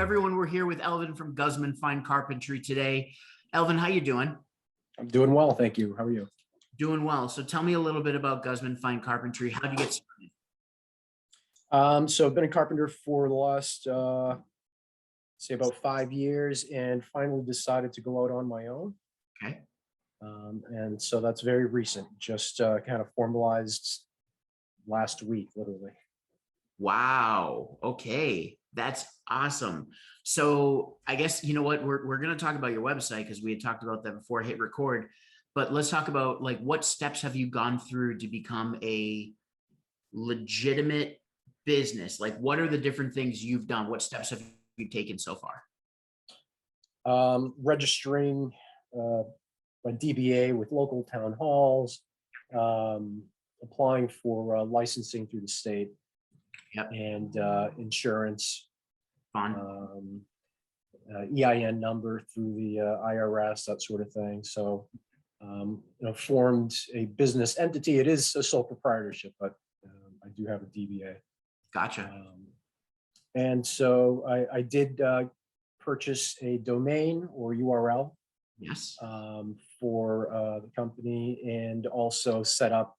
everyone. We're here with Elvin from Guzman Fine Carpentry today. Elvin, how you doing? I'm doing well, thank you. How are you? Doing well. So tell me a little bit about Guzman Fine Carpentry. How did you get started? So I've been a carpenter for the last, say about 5 years, and finally decided to go out on my own. Okay. And so that's very recent, just kind of formalized last week, literally. Wow. Okay. That's awesome. So I guess, you know what, we're going to talk about your website because we had talked about that before I hit record, but let's talk about like what steps have you gone through to become a legitimate business? Like what are the different things you've done? What steps have you taken so far? Registering my DBA with local town halls, applying for licensing through the state. Yep. And insurance, Fun. EIN number through the IRS, that sort of thing. So, formed a business entity. It is a sole proprietorship, but I do have a DBA. Gotcha. And so I did purchase a domain or URL. Yes. For the company, and also set up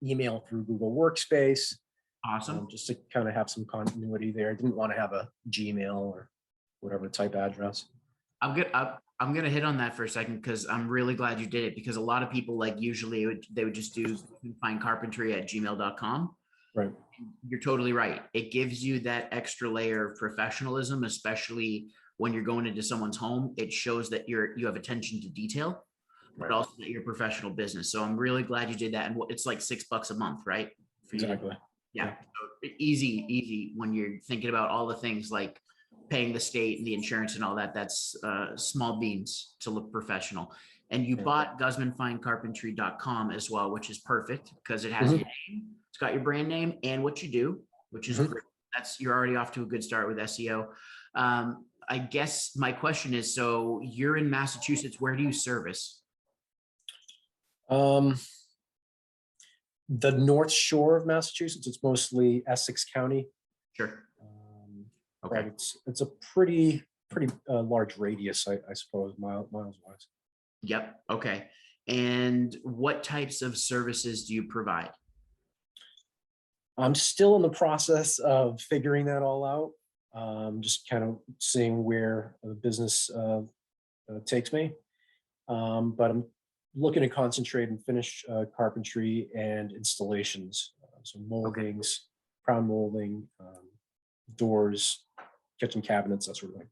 email through Google Workspace. Awesome. Just to kind of have some continuity there. I didn't want to have a Gmail or whatever type address. I'm gonna hit on that for a second because I'm really glad you did it, because a lot of people like usually they would just do finecarpentry@gmail.com. Right. You're totally right. It gives you that extra layer of professionalism, especially when you're going into someone's home. It shows that you have attention to detail, but also that you're a professional business. So I'm really glad you did that. And it's like $6 a month, right? For Exactly. you. Yeah. So easy when you're thinking about all the things like paying the state and the insurance and all that. That's small beans to look professional. And you bought GuzmanFineCarpentry.com as well, which is perfect because it has your name. It's got your brand name and what you do, which is great. You're already off to a good start with SEO. I guess my question is, so you're in Massachusetts. Where do you service? The North Shore of Massachusetts. It's mostly Essex County. Sure. Okay. It's a pretty large radius, I suppose, miles wise. Yep. Okay. And what types of services do you provide? I'm still in the process of figuring that all out. Just kind of seeing where the business takes me. But I'm looking to concentrate and finish carpentry and installations. So moldings, crown molding, doors, kitchen cabinets, that sort of thing.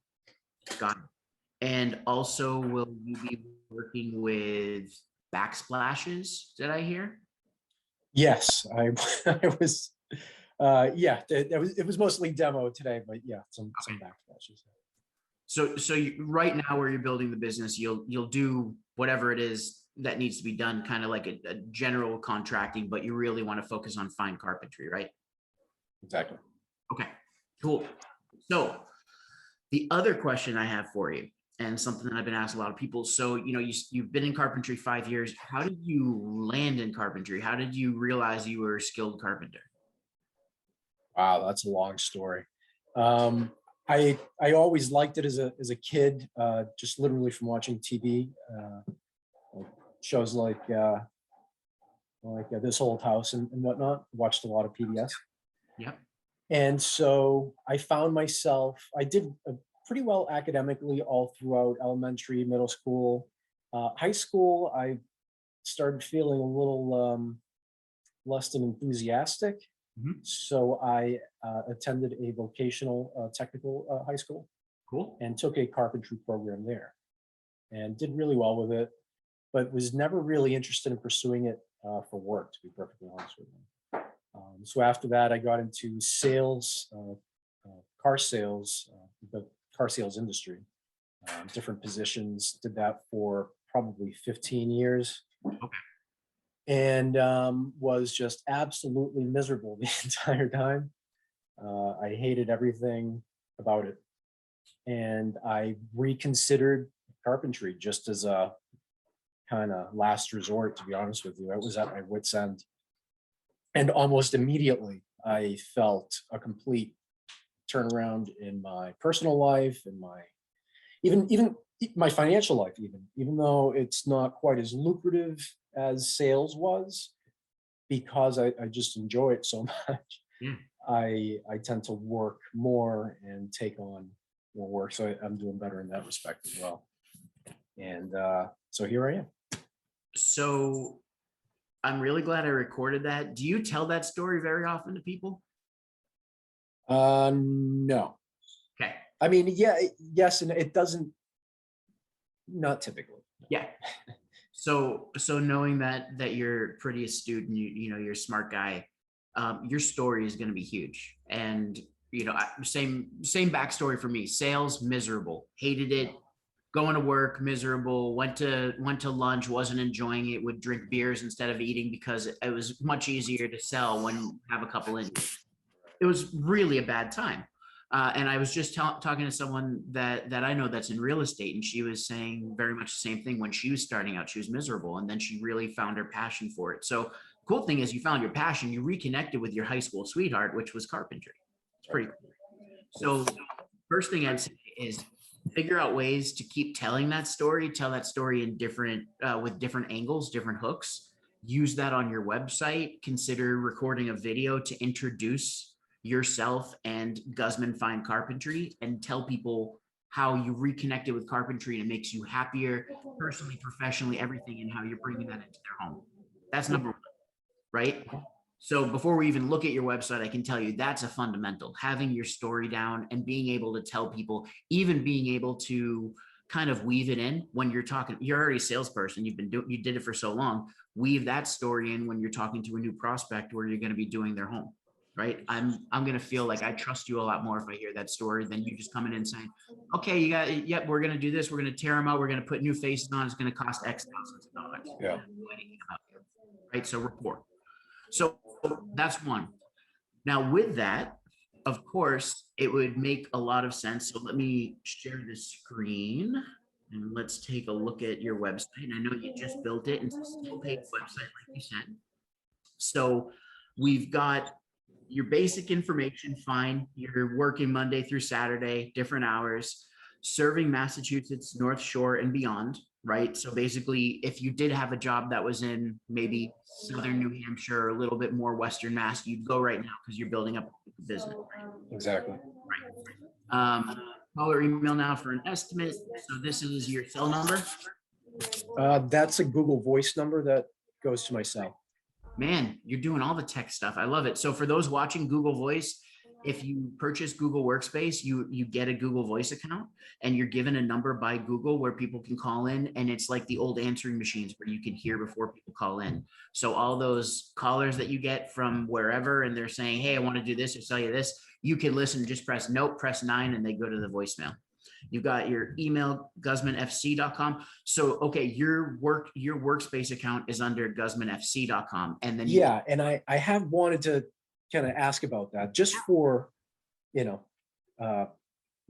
Got it. And also, will you be working with backsplashes? Did I hear? Yes, I was. It was mostly demo today, but yeah, some backsplashes. So right now, where you're building the business, you'll do whatever it is that needs to be done, kind of like a general contracting, but you really want to focus on fine carpentry, right? Exactly. Okay, cool. So the other question I have for you, and something that I've been asked a lot of people. So, you've been in carpentry 5 years. How did you land in carpentry? How did you realize you were a skilled carpenter? Wow, that's a long story. I always liked it as a kid, just literally from watching TV, shows like This Old House and whatnot. Watched a lot of PBS. Yep. And so I found myself, I did pretty well academically all throughout elementary, middle school, high school. I started feeling a little less than enthusiastic. So I attended a vocational technical high school. Cool. And took a carpentry program there and did really well with it, but was never really interested in pursuing it for work, to be perfectly honest with you. So after that, I got into sales, car sales, the car sales industry, different positions, did that for probably 15 years. Okay. And was just absolutely miserable the entire time. I hated everything about it. And I reconsidered carpentry just as a kind of last resort, to be honest with you. I was at my wit's end. And almost immediately, I felt a complete turnaround in my personal life and my even my financial life, even though it's not quite as lucrative as sales was, because I just enjoy it so much. Yeah. I tend to work more and take on more work. So I'm doing better in that respect as well. And so here I am. So I'm really glad I recorded that. Do you tell that story very often to people? No. Okay. I mean, yeah, yes, and it doesn't, not typically. Yeah. So knowing that you're pretty astute and you're a smart guy, your story is going to be huge. And same backstory for me. Sales, miserable, hated it. Going to work, miserable. Went to lunch, wasn't enjoying it. Would drink beers instead of eating because it was much easier to sell when you have a couple in. It was really a bad time. And I was just talking to someone that I know that's in real estate, and she was saying very much the same thing. When she was starting out, she was miserable, and then she really found her passion for it. So cool thing is you found your passion, you reconnected with your high school sweetheart, which was carpentry. It's pretty cool. So first thing I'd say is figure out ways to keep telling that story, tell that story in different, with different angles, different hooks. Use that on your website. Consider recording a video to introduce yourself and Guzman Fine Carpentry and tell people how you reconnected with carpentry and it makes you happier personally, professionally, everything, and how you're bringing that into their home. That's number one, right? So before we even look at your website, I can tell you that's a fundamental, having your story down and being able to tell people, even being able to kind of weave it in when you're talking. You're already a salesperson. You did it for so long. Weave that story in when you're talking to a new prospect where you're going to be doing their home. Right. I'm going to feel like I trust you a lot more if I hear that story than you just coming in saying, okay, you got it. Yep. We're going to do this. We're going to tear them out. We're going to put new faces on. It's going to cost X thousands of dollars. Yeah. Right. So rapport. So that's one. Now with that, of course, it would make a lot of sense. So let me share the screen and let's take a look at your website. I know you just built it. It's a single page website, like you said. So we've got your basic information, fine. You're working Monday through Saturday, different hours, serving Massachusetts, North Shore and beyond, right? So basically, if you did have a job that was in maybe Southern New Hampshire, or a little bit more Western Mass, you'd go right now because you're building up a business. Right? Exactly. Right. Call or email now for an estimate. So this is your cell number. That's a Google Voice number that goes to my cell. Man, you're doing all the tech stuff. I love it. So for those watching Google Voice, if you purchase Google Workspace, you get a Google Voice account and you're given a number by Google where people can call in, and it's like the old answering machines where you can hear before people call in. So all those callers that you get from wherever and they're saying, hey, I want to do this or sell you this, you can listen, just press nope, press 9, and they go to the voicemail. You've got your email, guzmanfc.com. So, okay, your workspace account is under guzmanfc.com. And then yeah, and I have wanted to kind of ask about that just for,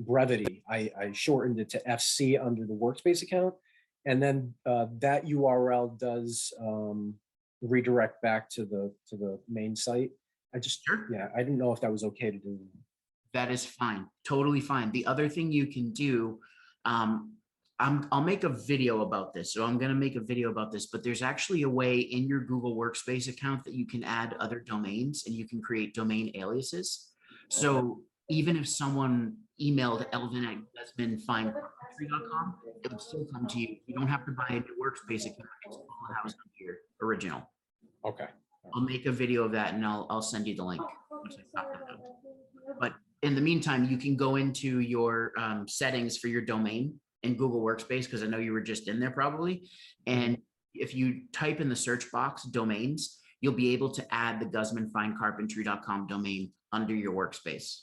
brevity. I shortened it to FC under the workspace account. And then that URL does redirect back to the main site. I didn't know if that was okay to do. That is fine. Totally fine. The other thing you can do, I'll make a video about this. So I'm going to make a video about this, but there's actually a way in your Google Workspace account that you can add other domains and you can create domain aliases. So even if someone emailed elvin@guzmanfinecarpentry.com, it would still come to you. You don't have to buy a new Workspace account. It's all housed on your original. Okay. I'll make a video of that and I'll send you the link. But in the meantime, you can go into your settings for your domain in Google Workspace, because I know you were just in there probably. And if you type in the search box domains, you'll be able to add the guzmanfinecarpentry.com domain under your workspace.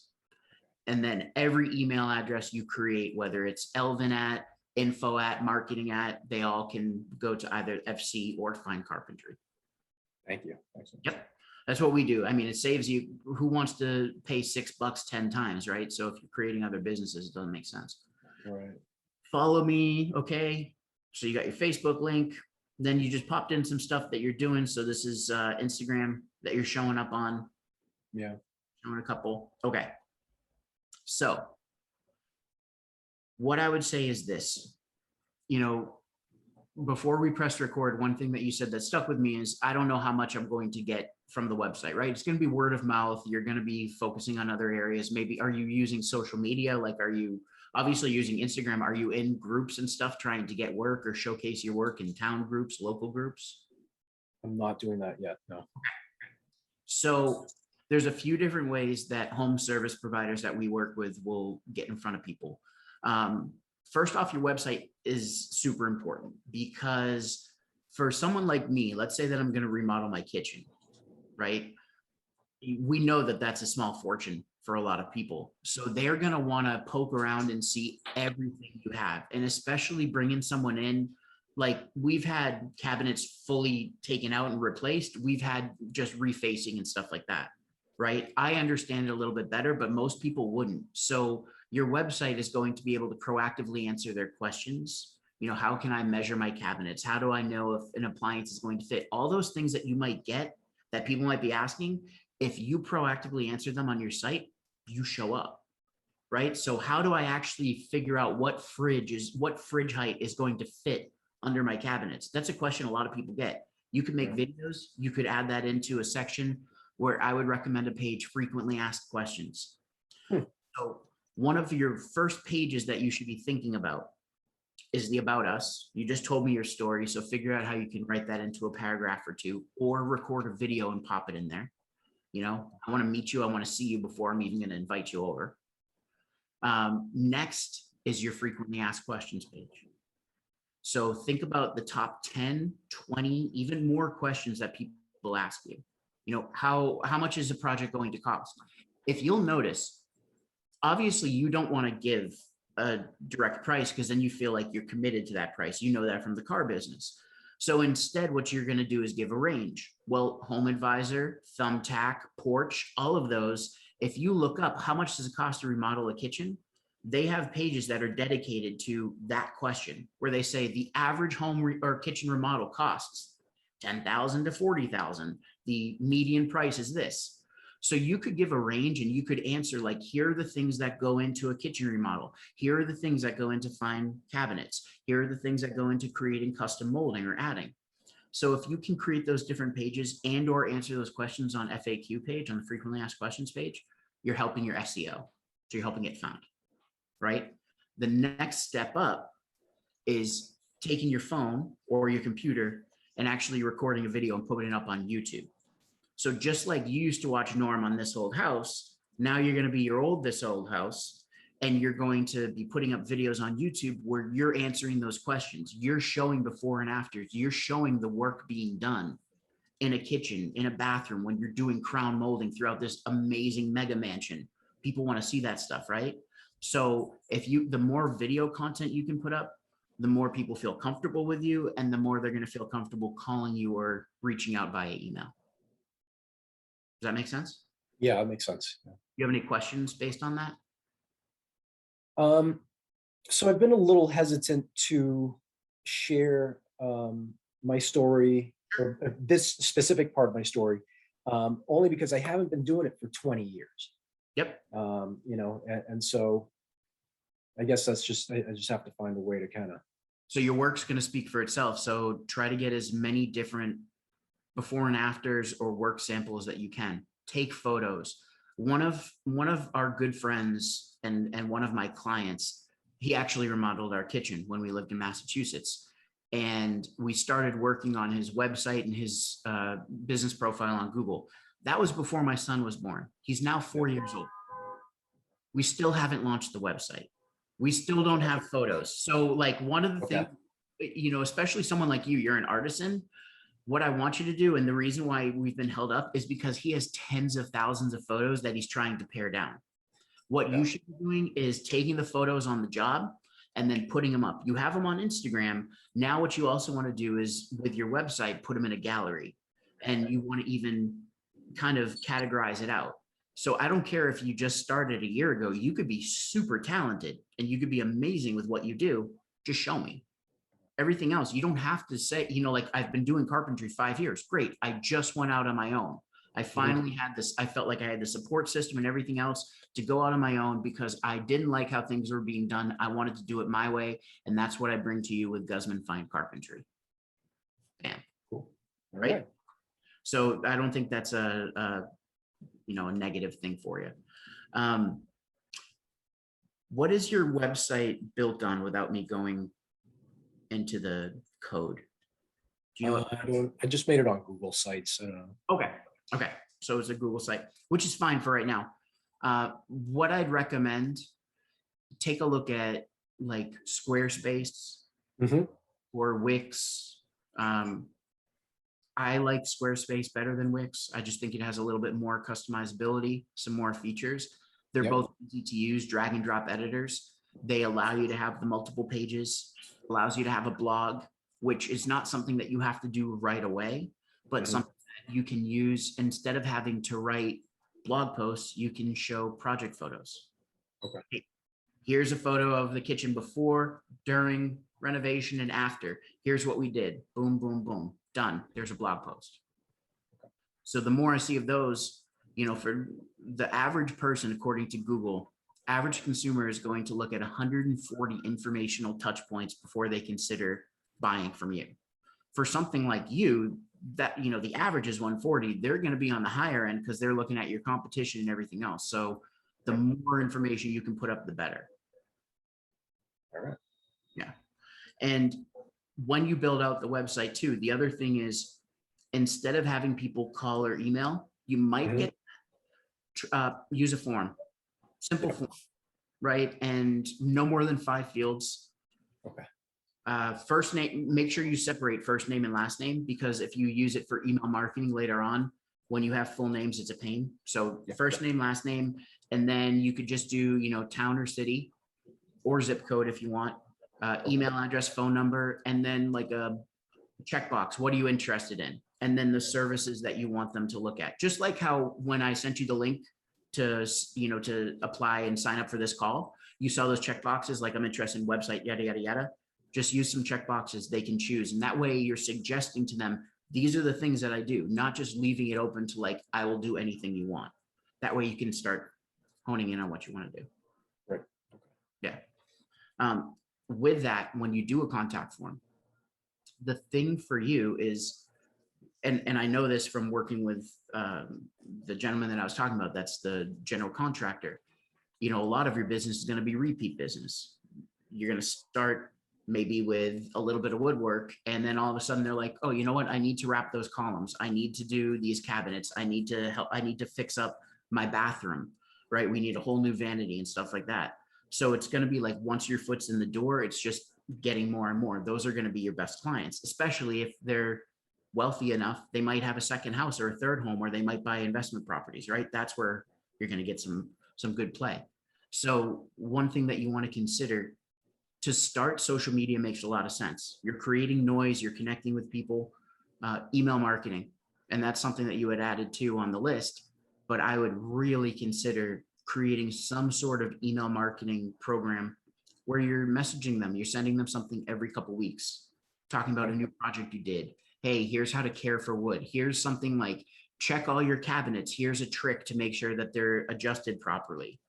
And then every email address you create, whether it's Elvin at, info at, marketing at, they all can go to either FC or Fine Carpentry. Thank you. Excellent. Yep. That's what we do. I mean, it saves you. Who wants to pay $6 10 times, right? So if you're creating other businesses, it doesn't make sense. Right. Follow me. Okay. So you got your Facebook link. Then you just popped in some stuff that you're doing. So this is Instagram that you're showing up on. Yeah. Showing a couple. Okay. So what I would say is this, you know, before we pressed record, one thing that you said that stuck with me is I don't know how much I'm going to get from the website, right? It's going to be word of mouth. You're going to be focusing on other areas. Maybe, are you using social media? Like, are you obviously using Instagram? Are you in groups and stuff trying to get work or showcase your work in town groups, local groups? I'm not doing that yet. No. So there's a few different ways that home service providers that we work with will get in front of people. First off, your website is super important because for someone like me, let's say that I'm going to remodel my kitchen, right? We know that that's a small fortune for a lot of people. So they're going to want to poke around and see everything you have, and especially bringing someone in. Like, we've had cabinets fully taken out and replaced. We've had just refacing and stuff like that, right? I understand it a little bit better, but most people wouldn't. So your website is going to be able to proactively answer their questions. You know, how can I measure my cabinets? How do I know if an appliance is going to fit? All those things that you might get that people might be asking, if you proactively answer them on your site, you show up, right? So how do I actually figure out what fridge height is going to fit under my cabinets? That's a question a lot of people get. You could make videos. You could add that into a section where I would recommend a page, frequently asked questions. So one of your first pages that you should be thinking about is the About Us. You just told me your story, so figure out how you can write that into a paragraph or two, or record a video and pop it in there. You know, I want to meet you. I want to see you before I'm even going to invite you over. Next is your frequently asked questions page. So think about the top 10, 20, even more questions that people ask you. You know, how much is a project going to cost? If you'll notice, obviously you don't want to give a direct price because then you feel like you're committed to that price. You know that from the car business. So instead, what you're going to do is give a range. Well, Home Advisor, Thumbtack, Porch, all of those, if you look up how much does it cost to remodel a kitchen, they have pages that are dedicated to that question, where they say the average home or kitchen remodel costs $10,000 to $40,000. The median price is this. So you could give a range and you could answer like, here are the things that go into a kitchen remodel. Here are the things that go into fine cabinets. Here are the things that go into creating custom molding or adding. So if you can create those different pages and or answer those questions on FAQ page, on the frequently asked questions page, you're helping your SEO. So you're helping it found, right? The next step up is taking your phone or your computer and actually recording a video and putting it up on YouTube. So just like you used to watch Norm on This Old House, now you're going to be your old This Old House, and you're going to be putting up videos on YouTube where you're answering those questions. You're showing before and afters. You're showing the work being done in a kitchen, in a bathroom, when you're doing crown molding throughout this amazing mega mansion. People want to see that stuff, right? So the more video content you can put up, the more people feel comfortable with you, and the more they're going to feel comfortable calling you or reaching out via email. Does that make sense? Yeah, it makes sense. Yeah. You have any questions based on that? So I've been a little hesitant to share my story, or this specific part of my story, only because I haven't been doing it for 20 years. Yep. You know, and so I guess that's just, I just have to find a way to kind of. So your work's going to speak for itself. So try to get as many different before and afters or work samples that you can. Take photos. One of our good friends and one of my clients, he actually remodeled our kitchen when we lived in Massachusetts. And we started working on his website and his business profile on Google. That was before my son was born. He's now 4 years old. We still haven't launched the website. We still don't have photos. So like one of the things, you know, especially someone like you're an artisan. What I want you to do, and the reason why we've been held up, is because he has tens of thousands of photos that he's trying to pare down. What you should be doing is taking the photos on the job and then putting them up. You have them on Instagram. Now what you also want to do is, with your website, put them in a gallery, and you want to even kind of categorize it out. So I don't care if you just started a year ago, you could be super talented and you could be amazing with what you do. Just show me. Everything else, you don't have to say, you know, like, I've been doing carpentry 5 years. Great. I just went out on my own. I finally had this, I felt like I had the support system and everything else to go out on my own because I didn't like how things were being done. I wanted to do it my way. And that's what I bring to you with Guzman Fine Carpentry. Bam. Cool. All Right. right. So I don't think that's a negative thing for you. What is your website built on without me going into the code? Do you know what? I just made it on Google Sites. Okay. Okay. So it's a Google site, which is fine for right now. What I'd recommend, take a look at like Squarespace or Wix. I like Squarespace better than Wix. I just think it has a little bit more customizability, some more features. They're both easy to use, drag and drop editors. They allow you to have the multiple pages, allows you to have a blog, which is not something that you have to do right away, but something that you can use instead of having to write blog posts, you can show project photos. Okay. Hey, here's a photo of the kitchen before, during renovation, and after. Here's what we did. Boom, boom, boom. Done. There's a blog post. So the more I see of those, for the average person, according to Google, average consumer is going to look at 140 informational touch points before they consider buying from you. For something like you, that, the average is 140, they're going to be on the higher end because they're looking at your competition and everything else. So the more information you can put up, the better. All right. Yeah. And when you build out the website too, the other thing is, instead of having people call or email, you might get use a form, simple form, right? And no more than 5 fields. Okay. First name, make sure you separate first name and last name, because if you use it for email marketing later on, when you have full names, it's a pain. So first name, last name, and then you could just do, town or city or zip code if you want, email address, phone number, and then like a checkbox. What are you interested in? And then the services that you want them to look at. Just like how when I sent you the link to, to apply and sign up for this call, you saw those checkboxes, like I'm interested in website, yada, yada, yada. Just use some checkboxes they can choose. And that way you're suggesting to them, these are the things that I do, not just leaving it open to like, I will do anything you want. That way you can start honing in on what you want to do. Right. Okay. Yeah. With that, when you do a contact form, the thing for you is, and I know this from working with the gentleman that I was talking about, that's the general contractor. A lot of your business is going to be repeat business. You're going to start maybe with a little bit of woodwork, and then all of a sudden they're like, oh, you know what? I need to wrap those columns. I need to do these cabinets. I need to fix up my bathroom, right? We need a whole new vanity and stuff like that. So it's going to be like, once your foot's in the door, it's just getting more and more. Those are going to be your best clients, especially if they're wealthy enough. They might have a second house or a third home, or they might buy investment properties, right? That's where you're going to get some good play. So one thing that you want to consider to start social media makes a lot of sense. You're creating noise, you're connecting with people, email marketing, and that's something that you had added to on the list. But I would really consider creating some sort of email marketing program where you're messaging them, you're sending them something every couple of weeks, talking about a new project you did. Hey, here's how to care for wood. Here's something like, check all your cabinets. Here's a trick to make sure that they're adjusted properly.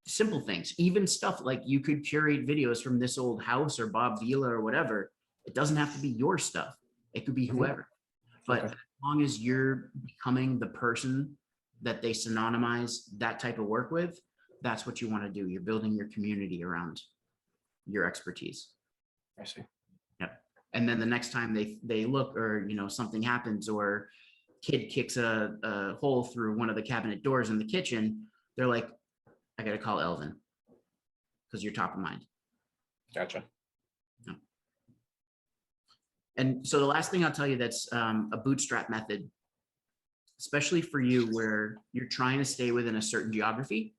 Simple things, even stuff like you could curate videos from this old house or Bob Vila or whatever. It doesn't have to be your stuff. It could be whoever. But as long as you're becoming the person that they synonymize that type of work with, that's what you want to do. You're building your community around your expertise. I see. Yep. And then the next time they look, or something happens, or kid kicks a hole through one of the cabinet doors in the kitchen, they're like, I got to call Elvin, because you're top of mind. Gotcha. Yeah. And so the last thing I'll tell you, that's a bootstrap method, especially for you where you're trying to stay within a certain geography.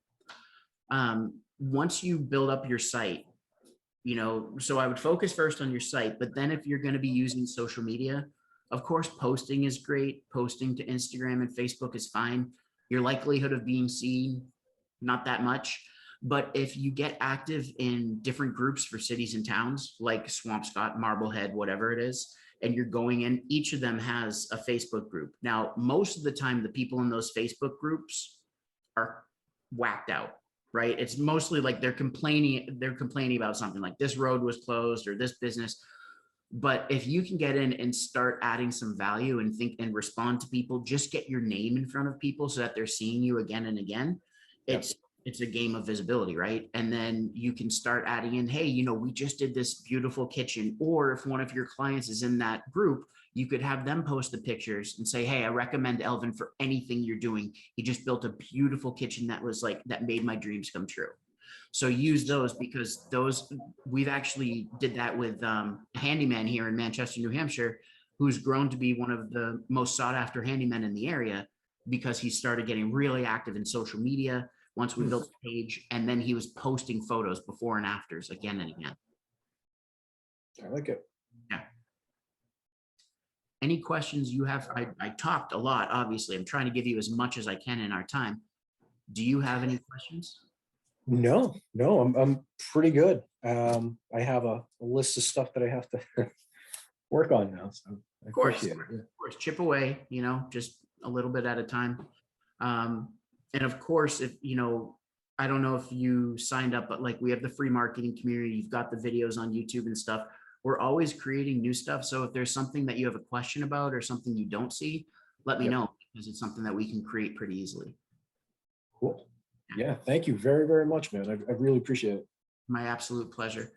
Once you build up your site, so I would focus first on your site, but then if you're going to be using social media, of course, posting is great. Posting to Instagram and Facebook is fine. Your likelihood of being seen, not that much. But if you get active in different groups for cities and towns, like Swampscott, Marblehead, whatever it is, and you're going in, each of them has a Facebook group. Now, most of the time, the people in those Facebook groups are whacked out, right? It's mostly like they're complaining about something like this road was closed or this business. But if you can get in and start adding some value and think and respond to people, just get your name in front of people so that they're seeing you again and again. It's a game of visibility, right? And then you can start adding in, hey, you know, we just did this beautiful kitchen. Or if one of your clients is in that group, you could have them post the pictures and say, hey, I recommend Elvin for anything you're doing. He just built a beautiful kitchen that was like, that made my dreams come true. So use those, because those, we've actually did that with a handyman here in Manchester, New Hampshire, who's grown to be one of the most sought after handymen in the area, because he started getting really active in social media once we built the page, and then he was posting photos before and afters again and again. I like it. Yeah. Any questions you have? I talked a lot, obviously. I'm trying to give you as much as I can in our time. Do you have any questions? No, I'm pretty good. I have a list of stuff that I have to work on now. So I appreciate it. Yeah. Of course, chip away, you know, just a little bit at a time. And of course, if, you know, I don't know if you signed up, but like we have the free marketing community, you've got the videos on YouTube and stuff. We're always creating new stuff. So if there's something that you have a question about or something you don't see, let me know, because it's something that we can create pretty easily. Cool. Yeah. Thank you very, very much, man. I really appreciate it. My absolute pleasure.